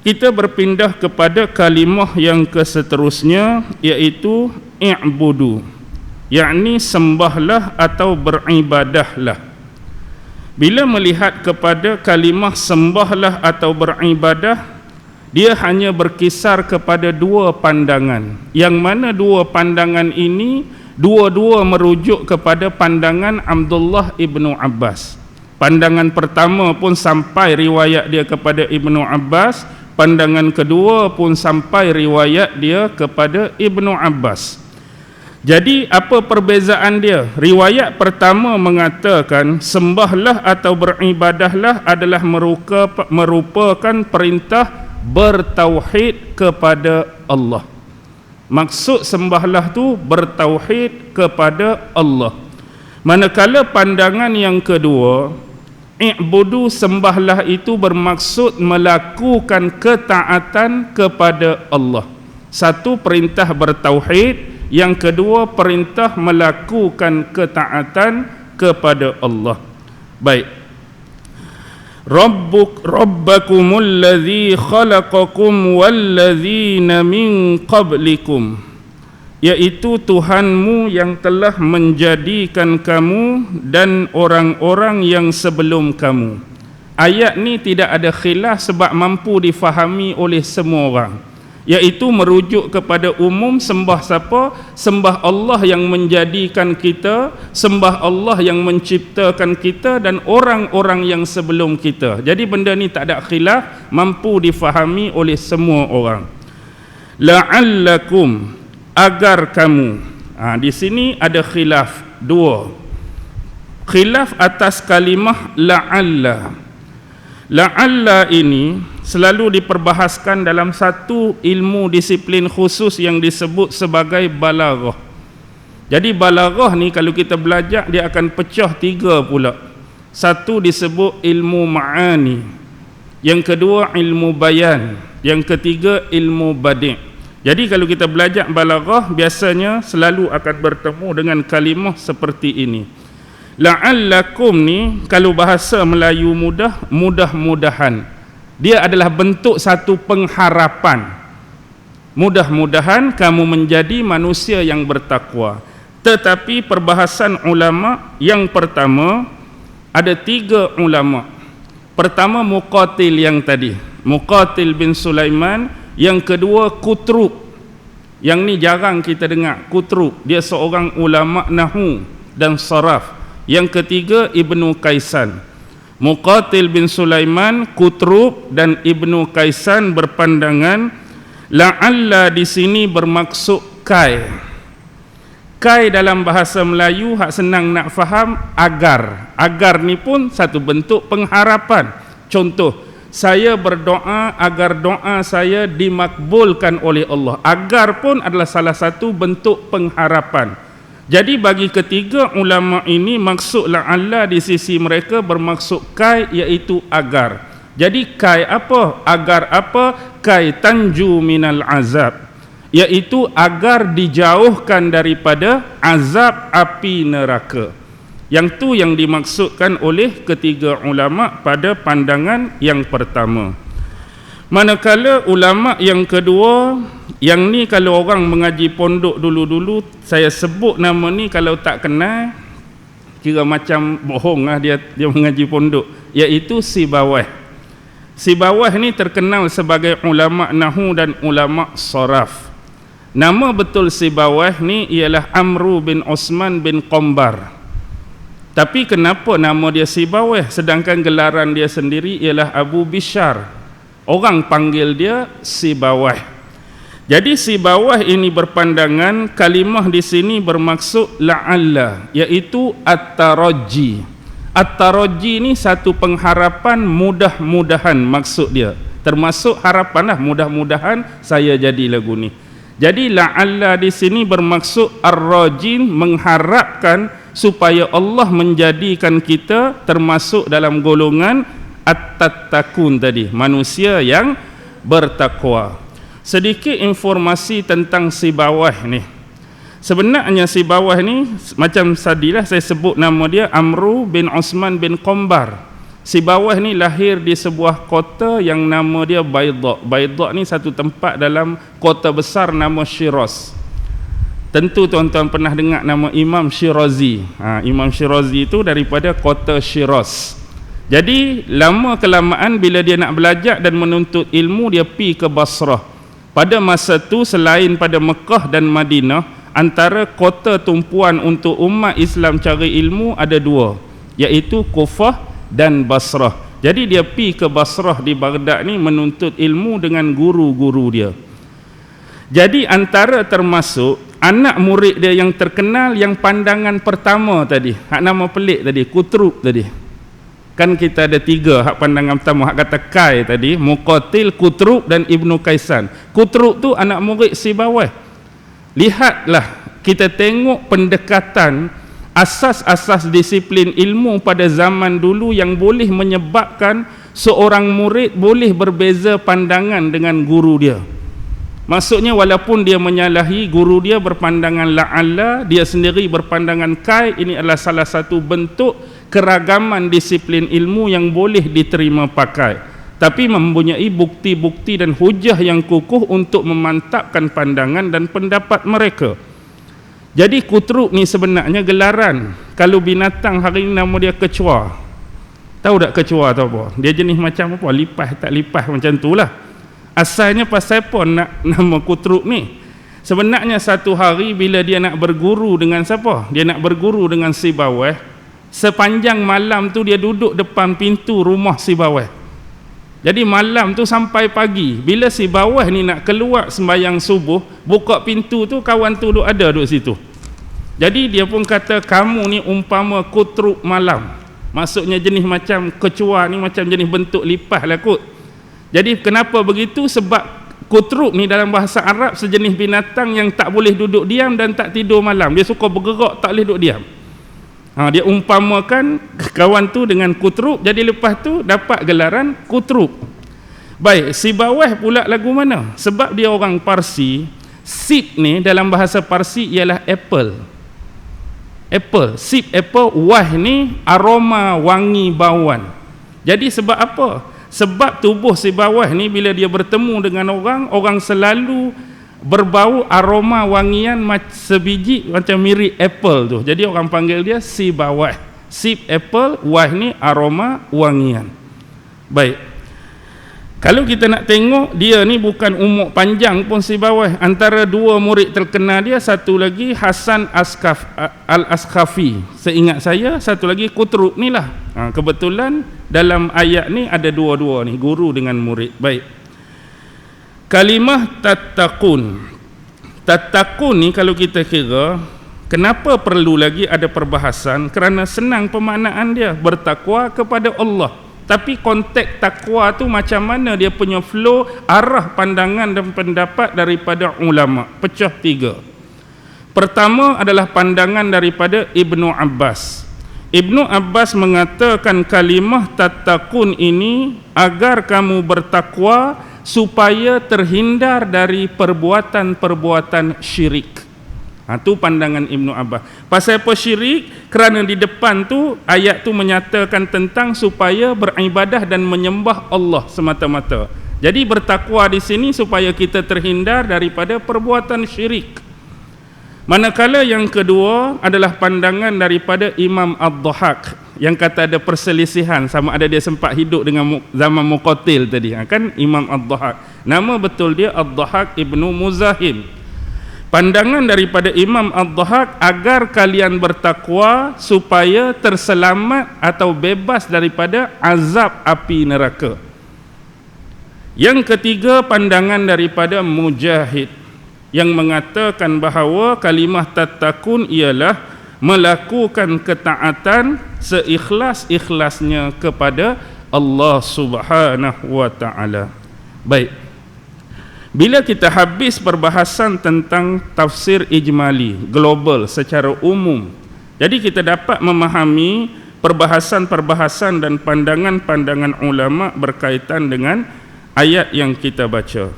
kita berpindah kepada kalimah yang keseterusnya, iaitu i'budu, yakni sembahlah atau beribadahlah. Bila melihat kepada kalimah sembahlah atau beribadah, dia hanya berkisar kepada dua pandangan, yang mana dua pandangan ini dua-dua merujuk kepada pandangan Abdullah ibnu Abbas. Pandangan pertama pun sampai riwayat dia kepada Ibnu Abbas, pandangan kedua pun sampai riwayat dia kepada Ibnu Abbas. Jadi apa perbezaan dia? Riwayat pertama mengatakan sembahlah atau beribadahlah adalah merupakan perintah bertauhid kepada Allah. Maksud sembahlah tu bertauhid kepada Allah. Manakala pandangan yang kedua, i'budu, sembahlah itu bermaksud melakukan ketaatan kepada Allah. Satu, perintah bertauhid, yang kedua perintah melakukan ketaatan kepada Allah. Baik. Rabbakumul ladzi khalaqakum walladzina min qablikum, yaitu Tuhanmu yang telah menjadikan kamu dan orang-orang yang sebelum kamu. Ayat ni tidak ada khilaf sebab mampu difahami oleh semua orang, iaitu merujuk kepada umum sembah siapa? Sembah Allah yang menjadikan kita, sembah Allah yang menciptakan kita dan orang-orang yang sebelum kita. Jadi benda ni tak ada khilaf, mampu difahami oleh semua orang. La'allakum, agar kamu. Di sini ada khilaf dua. Khilaf atas kalimah la'alla. La'alla ini selalu diperbahaskan dalam satu ilmu disiplin khusus yang disebut sebagai balaghah. Jadi balaghah ni kalau kita belajar dia akan pecah tiga pula. Satu disebut ilmu ma'ani, yang kedua ilmu bayan, yang ketiga ilmu badi'. Jadi kalau kita belajar balaghah biasanya selalu akan bertemu dengan kalimah seperti ini. La'allakum ni kalau bahasa Melayu mudah-mudahan. Dia adalah bentuk satu pengharapan. Mudah-mudahan kamu menjadi manusia yang bertakwa. Tetapi perbahasan ulama yang pertama, ada tiga ulama. Pertama Muqatil yang tadi, Muqatil bin Sulaiman. Yang kedua Qutrub. Yang ni jarang kita dengar, Qutrub. Dia seorang ulama nahwu dan saraf. Yang ketiga Ibnu Kaisan. Muqatil bin Sulaiman, Qutrub dan Ibnu Kaisan berpandangan la'alla di sini bermaksud kai. Kai dalam bahasa Melayu hak senang nak faham, agar. Agar ni pun satu bentuk pengharapan. Contoh, saya berdoa agar doa saya dimakbulkan oleh Allah. Agar pun adalah salah satu bentuk pengharapan. Jadi bagi ketiga ulama ini, maksud la'alla di sisi mereka bermaksud kai, iaitu agar. Jadi kai apa? Agar apa? Kai tanju minal azab, iaitu agar dijauhkan daripada azab api neraka. Yang tu yang dimaksudkan oleh ketiga ulama pada pandangan yang pertama. Manakala ulama yang kedua, yang ni kalau orang mengaji pondok dulu-dulu, saya sebut nama ni kalau tak kenal kira macam bohong lah dia mengaji pondok, iaitu Sibawayh. Sibawayh ni terkenal sebagai ulama nahwu dan ulama saraf. Nama betul Sibawayh ni ialah Amru bin Osman bin Qambar. Tapi kenapa nama dia Sibawayh sedangkan gelaran dia sendiri ialah Abu Bishar? Orang panggil dia Sibawayh. Jadi Sibawayh ini berpandangan kalimah di sini bermaksud la'alla, iaitu at-taraji. At-taraji ni satu pengharapan, mudah-mudahan maksud dia. Termasuk harapan lah, mudah-mudahan saya jadi lagu ni. Jadi la'alla di sini bermaksud ar-rajin, mengharapkan supaya Allah menjadikan kita termasuk dalam golongan at-tattaqun tadi, manusia yang bertakwa. Sedikit informasi tentang Sibawayh ni. Sebenarnya Sibawayh ni macam tadilah saya sebut nama dia Amru bin Osman bin Qambar. Sibawah ni lahir di sebuah kota yang nama dia Baydha. Baydha ni satu tempat dalam kota besar nama Shiraz. Tentu tuan-tuan pernah dengar nama Imam Shirazi. Imam Shirazi itu daripada kota Shiraz. Jadi lama kelamaan bila dia nak belajar dan menuntut ilmu, dia pergi ke Basrah. Pada masa tu selain pada Mekah dan Madinah, antara kota tumpuan untuk umat Islam cari ilmu ada dua, iaitu Kufah dan Basrah. Jadi dia pergi ke Basrah di Baghdad ni menuntut ilmu dengan guru-guru dia. Jadi antara termasuk anak murid dia yang terkenal, yang pandangan pertama tadi, hak nama pelik tadi, Qutrub tadi. Kan kita ada tiga hak pandangan pertama, hak kata Kai tadi, Muqatil, Qutrub dan Ibnu Kaisan. Qutrub tu anak murid Sibawah. Lihatlah, kita tengok pendekatan asas-asas disiplin ilmu pada zaman dulu yang boleh menyebabkan seorang murid boleh berbeza pandangan dengan guru dia. Maksudnya walaupun dia menyalahi, guru dia berpandangan la'alla, dia sendiri berpandangan kai, ini adalah salah satu bentuk keragaman disiplin ilmu yang boleh diterima pakai, tapi mempunyai bukti-bukti dan hujah yang kukuh untuk memantapkan pandangan dan pendapat mereka. Jadi Qutrub ni sebenarnya gelaran. Kalau binatang hari ni nama dia kecoa. Tahu tak kecoa tu apa? Dia jenis macam apa? Lipas tak lipas macam tu lah. Asalnya pasal apa nak nama Qutrub ni? Sebenarnya satu hari bila dia nak berguru dengan siapa? Dia nak berguru dengan Sibawah. Sepanjang malam tu dia duduk depan pintu rumah Sibawah. Jadi malam tu sampai pagi. Bila Sibawah ni nak keluar sembahyang subuh, buka pintu tu, kawan tu ada duduk situ. Jadi dia pun kata, kamu ni umpama Qutrub malam. Maksudnya jenis macam kecoa ni, macam jenis bentuk lipas lah kot. Jadi kenapa begitu? Sebab Qutrub ni dalam bahasa Arab sejenis binatang yang tak boleh duduk diam dan tak tidur malam. Dia suka bergerak, tak boleh duduk diam. Dia umpamakan kawan tu dengan Qutrub, jadi lepas tu dapat gelaran Qutrub. Baik, Sibawah pula lagu mana? Sebab dia orang Parsi, sip ni dalam bahasa Parsi ialah apple. Apple, sip apple, wah ni aroma wangi bauan. Jadi sebab apa? Sebab tubuh Sibawah ni bila dia bertemu dengan orang, orang selalu berbau aroma wangian sebiji macam mirip apple tu. Jadi orang panggil dia Sibawah. Sip apple, wah ni aroma wangian. Baik. Kalau kita nak tengok, dia ni bukan umur panjang pun Sibawah. Antara dua murid terkenal dia, satu lagi Hasan Al-Askhafi. Seingat saya, satu lagi Qutrub ni lah. Kebetulan dalam ayat ni ada dua-dua ni, guru dengan murid. Baik. Kalimah tattaqun. Tattaqun ni kalau kita kira, kenapa perlu lagi ada perbahasan? Kerana senang pemaknaan dia, bertakwa kepada Allah. Tapi konteks takwa tu macam mana dia punya flow, arah pandangan dan pendapat daripada ulama. Pecah tiga. Pertama adalah pandangan daripada Ibnu Abbas. Ibnu Abbas mengatakan kalimah tattaqun ini agar kamu bertakwa supaya terhindar dari perbuatan-perbuatan syirik. Itu pandangan Ibnu Abbas. Pasal apa syirik? Kerana di depan tu ayat tu menyatakan tentang supaya beribadah dan menyembah Allah semata-mata. Jadi bertakwa di sini supaya kita terhindar daripada perbuatan syirik. Manakala yang kedua adalah pandangan daripada Imam Ad-Dhahak yang kata ada perselisihan sama ada dia sempat hidup dengan zaman Muqatil tadi. Kan Imam Ad-Dhahak. Nama betul dia Ad-Dhahak Ibnu Muzahim. Pandangan daripada Imam Ad-Dhahak agar kalian bertakwa supaya terselamat atau bebas daripada azab api neraka. Yang ketiga pandangan daripada Mujahid yang mengatakan bahawa kalimah tattaqun ialah melakukan ketaatan seikhlas-ikhlasnya kepada Allah Subhanahu wa taala. Baik. Bila kita habis perbahasan tentang tafsir ijmali, global secara umum, jadi kita dapat memahami perbahasan-perbahasan dan pandangan-pandangan ulama berkaitan dengan ayat yang kita baca.